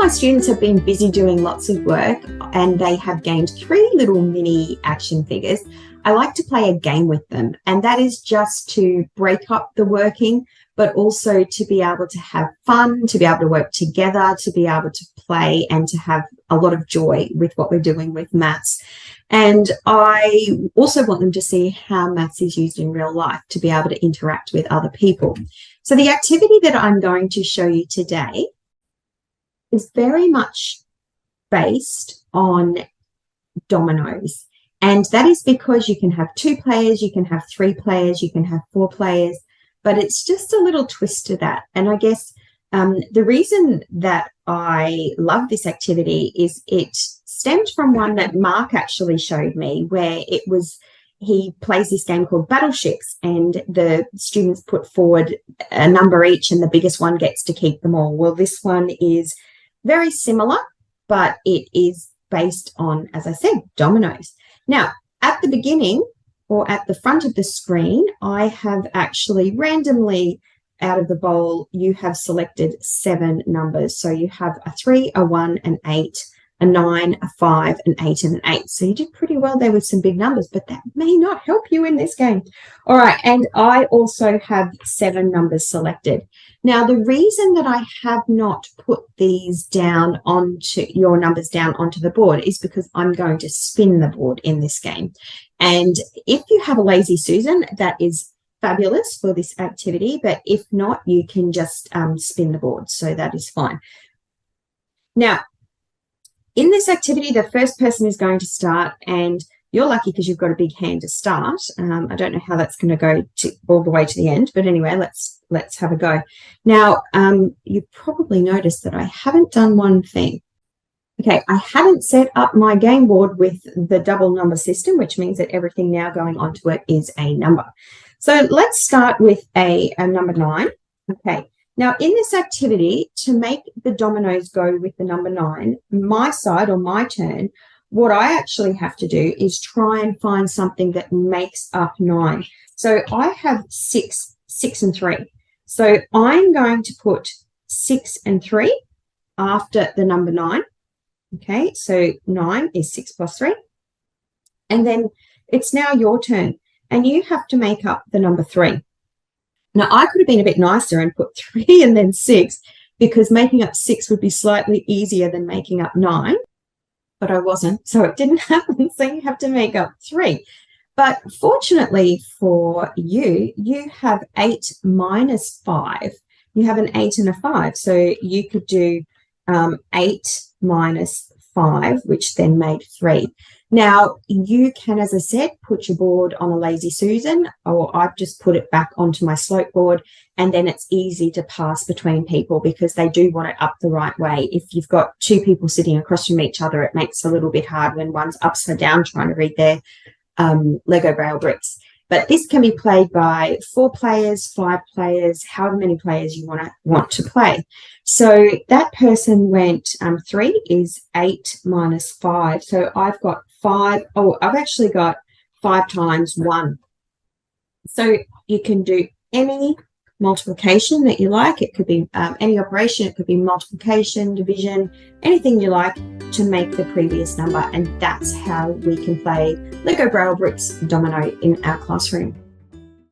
my students have been busy doing lots of work and they have gained 3 little mini action figures, I like to play a game with them. And that is just to break up the working, but also to be able to have fun, to be able to work together, to be able to play and to have a lot of joy with what we're doing with maths. And I also want them to see how maths is used in real life, to be able to interact with other people. So the activity that I'm going to show you today is very much based on dominoes. And that is because you can have 2 players, you can have 3 players, you can have 4 players, but it's just a little twist to that. And I guess the reason that I love this activity is it stemmed from one that Mark actually showed me, where he plays this game called Battleships, and the students put forward a number each and the biggest one gets to keep them all. Well, this one is very similar, but it is based on, as I said, dominoes. Now, at the beginning or at the front of the screen, I have actually randomly out of the bowl, you have selected 7 numbers. So you have a 3, a 1, an 8, a 9, a 5, an 8, and an 8. So you did pretty well there with some big numbers, but that may not help you in this game. All right, and I also have 7 numbers selected. Now, the reason that I have not put these down onto your numbers down onto the board is because I'm going to spin the board in this game. And if you have a lazy Susan, that is fabulous for this activity, but if not, you can just spin the board. So that is fine. Now, in this activity, the first person is going to start, and you're lucky because you've got a big hand to start. I don't know how that's going to go all the way to the end, but anyway, let's have a go. Now, you probably noticed that I haven't done one thing. Okay, I haven't set up my game board with the double number system, which means that everything now going onto it is a number. So let's start with a number 9. Okay. Now, in this activity, to make the dominoes go with the number 9, my side or my turn, what I actually have to do is try and find something that makes up 9. So I have 6, 6 and 3. So I'm going to put 6 and 3 after the number 9. Okay, so 9 is 6 plus 3. And then it's now your turn, and you have to make up the number 3. Now, I could have been a bit nicer and put 3 and then 6, because making up 6 would be slightly easier than making up 9, but I wasn't, so it didn't happen, so you have to make up 3. But fortunately for you, you have 8 minus 5. You have an 8 and a 5, so you could do 8 minus 5, which then made 3. Now, you can, as I said, put your board on a lazy Susan, or I've just put it back onto my slope board, and then it's easy to pass between people because they do want it up the right way. If you've got 2 people sitting across from each other, it makes it a little bit hard when one's upside down trying to read their Lego Braille bricks. But this can be played by 4 players, 5 players, however many players you want to play. So that person went 3 is 8 minus 5. So I've got 5. Oh, I've actually got 5 times 1. So you can do any multiplication that you like. It could be any operation. It could be multiplication, division, anything you like to make the previous number. And that's how we can play Lego Braille Bricks Domino in our classroom.